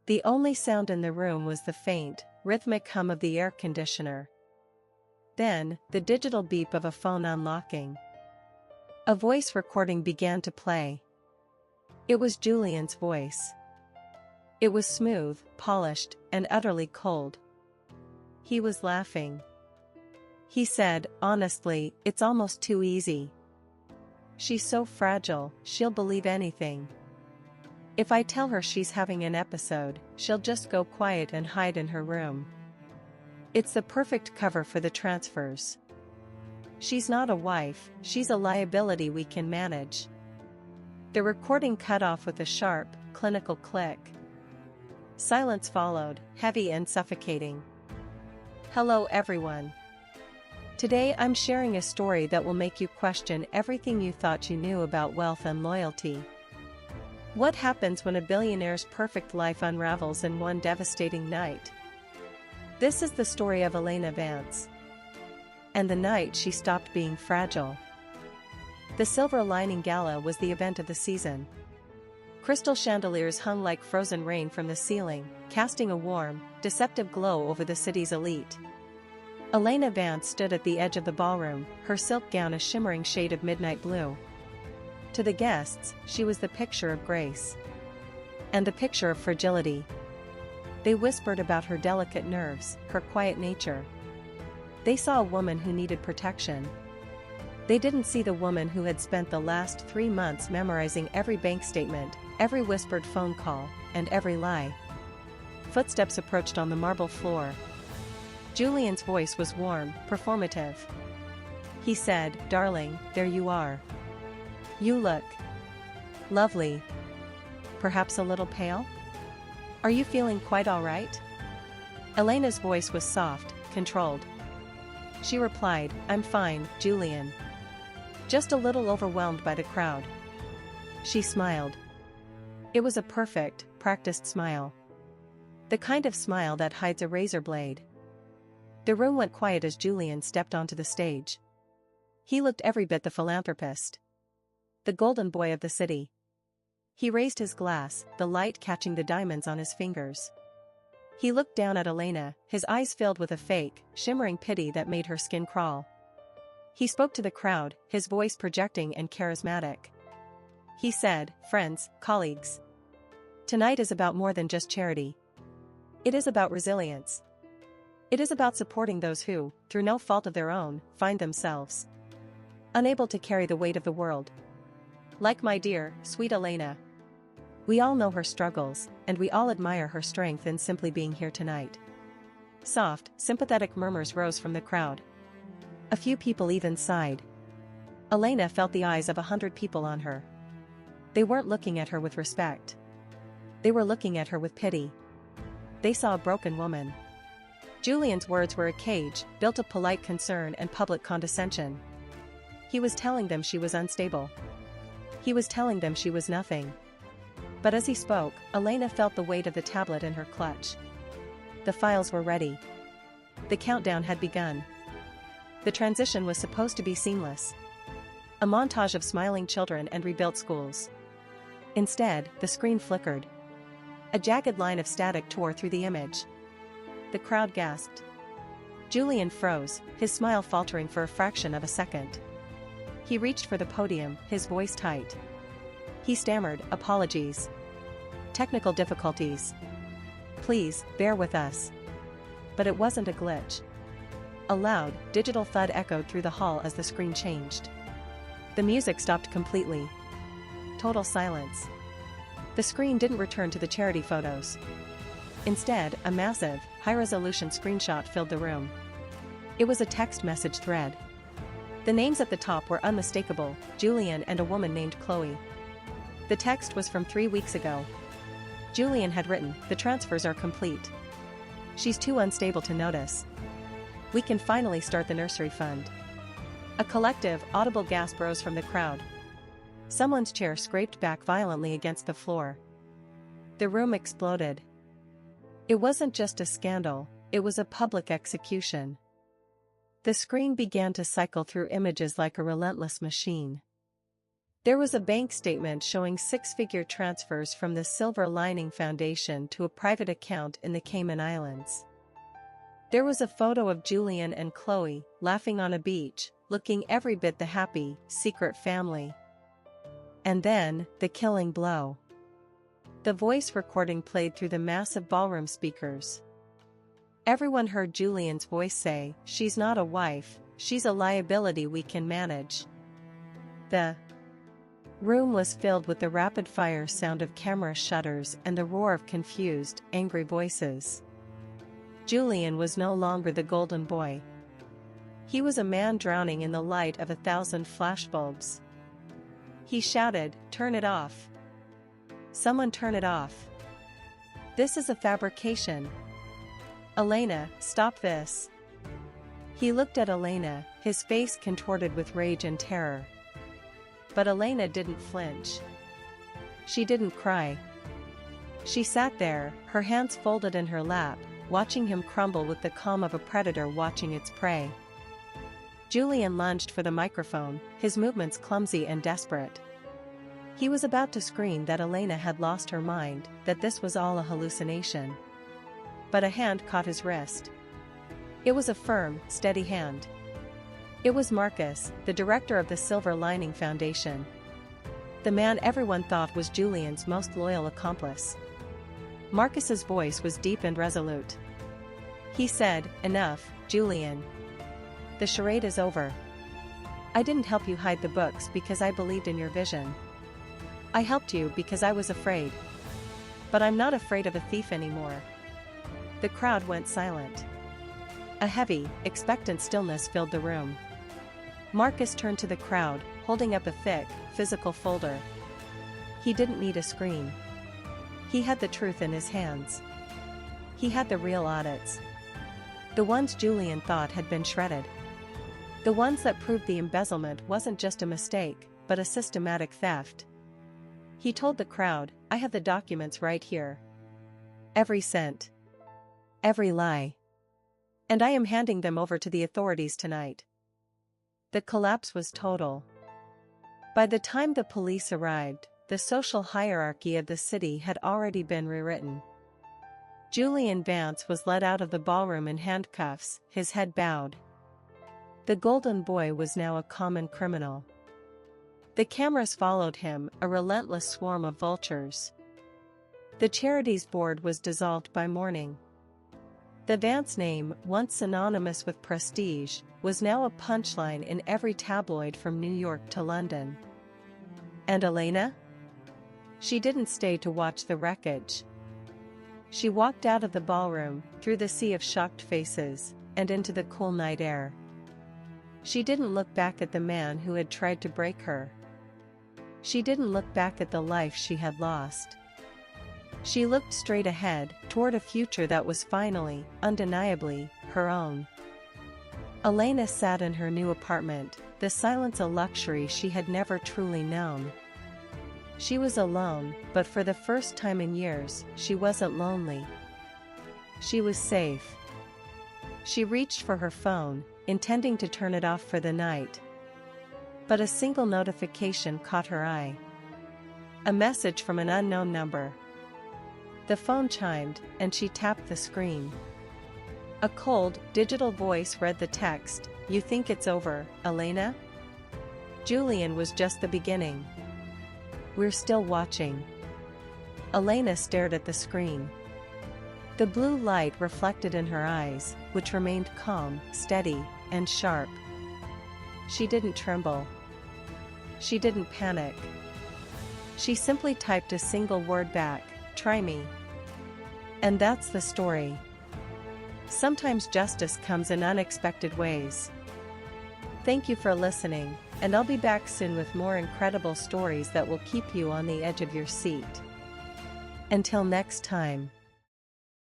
The only sound in the room was the faint, rhythmic hum of the air conditioner. Then, the digital beep of a phone unlocking. A voice recording began to play. It was Julian's voice. It was smooth, polished, and utterly cold. He was laughing. He said, honestly, it's almost too easy. She's so fragile, she'll believe anything. If I tell her she's having an episode, she'll just go quiet and hide in her room. It's the perfect cover for the transfers. She's not a wife, she's a liability we can manage. The recording cut off with a sharp, clinical click. Silence followed, heavy and suffocating. Hello everyone. Today I'm sharing a story that will make you question everything you thought you knew about wealth and loyalty. What happens when a billionaire's perfect life unravels in one devastating night? This is the story of Elena Vance. And the night she stopped being fragile. The Silver Lining Gala was the event of the season. Crystal chandeliers hung like frozen rain from the ceiling, casting a warm, deceptive glow over the city's elite. Elena Vance stood at the edge of the ballroom, her silk gown a shimmering shade of midnight blue. To the guests, she was the picture of grace. And the picture of fragility. They whispered about her delicate nerves, her quiet nature. They saw a woman who needed protection. They didn't see the woman who had spent the last 3 months memorizing every bank statement, every whispered phone call, and every lie. Footsteps approached on the marble floor. Julian's voice was warm, performative. He said, "Darling, there you are. You look lovely. Perhaps a little pale? Are you feeling quite all right?" Elena's voice was soft, controlled. She replied, "I'm fine, Julian. Just a little overwhelmed by the crowd." She smiled. It was a perfect, practiced smile. The kind of smile that hides a razor blade. The room went quiet as Julian stepped onto the stage. He looked every bit the philanthropist. The golden boy of the city. He raised his glass, the light catching the diamonds on his fingers. He looked down at Elena, his eyes filled with a fake, shimmering pity that made her skin crawl. He spoke to the crowd, his voice projecting and charismatic. He said, "Friends, colleagues. Tonight is about more than just charity. It is about resilience. It is about supporting those who, through no fault of their own, find themselves unable to carry the weight of the world. Like my dear, sweet Elena. We all know her struggles, and we all admire her strength in simply being here tonight." Soft, sympathetic murmurs rose from the crowd. A few people even sighed. Elena felt the eyes of 100 people on her. They weren't looking at her with respect. They were looking at her with pity. They saw a broken woman. Julian's words were a cage, built of polite concern and public condescension. He was telling them she was unstable. He was telling them she was nothing. But as he spoke, Elena felt the weight of the tablet in her clutch. The files were ready. The countdown had begun. The transition was supposed to be seamless. A montage of smiling children and rebuilt schools. Instead, the screen flickered. A jagged line of static tore through the image. The crowd gasped. Julian froze, his smile faltering for a fraction of a second. He reached for the podium, his voice tight. He stammered, "Apologies. Technical difficulties. Please, bear with us." But it wasn't a glitch. A loud, digital thud echoed through the hall as the screen changed. The music stopped completely. Total silence. The screen didn't return to the charity photos. Instead, a massive, high-resolution screenshot filled the room. It was a text message thread. The names at the top were unmistakable, Julian and a woman named Chloe. The text was from 3 weeks ago. Julian had written, "The transfers are complete. She's too unstable to notice. We can finally start the nursery fund." A collective, audible gasp rose from the crowd. Someone's chair scraped back violently against the floor. The room exploded. It wasn't just a scandal, it was a public execution. The screen began to cycle through images like a relentless machine. There was a bank statement showing six-figure transfers from the Silver Lining Foundation to a private account in the Cayman Islands. There was a photo of Julian and Chloe, laughing on a beach, looking every bit the happy, secret family. And then, the killing blow. The voice recording played through the massive ballroom speakers. Everyone heard Julian's voice say, "She's not a wife, she's a liability we can manage." The room was filled with the rapid-fire sound of camera shutters and the roar of confused, angry voices. Julian was no longer the golden boy. He was a man drowning in the light of 1,000 flashbulbs. He shouted, "Turn it off! Someone turn it off! This is a fabrication! Elena, stop this!" He looked at Elena, his face contorted with rage and terror. But Elena didn't flinch. She didn't cry. She sat there, her hands folded in her lap, watching him crumble with the calm of a predator watching its prey. Julian lunged for the microphone, his movements clumsy and desperate. He was about to scream that Elena had lost her mind, that this was all a hallucination. But a hand caught his wrist. It was a firm, steady hand. It was Marcus, the director of the Silver Lining Foundation. The man everyone thought was Julian's most loyal accomplice. Marcus's voice was deep and resolute. He said, "Enough, Julian. The charade is over. I didn't help you hide the books because I believed in your vision. I helped you because I was afraid. But I'm not afraid of a thief anymore." The crowd went silent. A heavy, expectant stillness filled the room. Marcus turned to the crowd, holding up a thick, physical folder. He didn't need a screen. He had the truth in his hands. He had the real audits. The ones Julian thought had been shredded. The ones that proved the embezzlement wasn't just a mistake, but a systematic theft. He told the crowd, "I have the documents right here. Every cent. Every lie. And I am handing them over to the authorities tonight." The collapse was total. By the time the police arrived, the social hierarchy of the city had already been rewritten. Julian Vance was led out of the ballroom in handcuffs, his head bowed. The golden boy was now a common criminal. The cameras followed him, a relentless swarm of vultures. The charities board was dissolved by morning. The Vance name, once synonymous with prestige, was now a punchline in every tabloid from New York to London. And Elena? She didn't stay to watch the wreckage. She walked out of the ballroom, through the sea of shocked faces, and into the cool night air. She didn't look back at the man who had tried to break her. She didn't look back at the life she had lost. She looked straight ahead, toward a future that was finally, undeniably, her own. Elena sat in her new apartment, the silence a luxury she had never truly known. She was alone, but for the first time in years, she wasn't lonely. She was safe. She reached for her phone, intending to turn it off for the night. But a single notification caught her eye. A message from an unknown number. The phone chimed, and she tapped the screen. A cold, digital voice read the text, "You think it's over, Elena? Julian was just the beginning. We're still watching." Elena stared at the screen. The blue light reflected in her eyes, which remained calm, steady, and sharp. She didn't tremble. She didn't panic. She simply typed a single word back, "Try me." And that's the story. Sometimes justice comes in unexpected ways. Thank you for listening, and I'll be back soon with more incredible stories that will keep you on the edge of your seat. Until next time.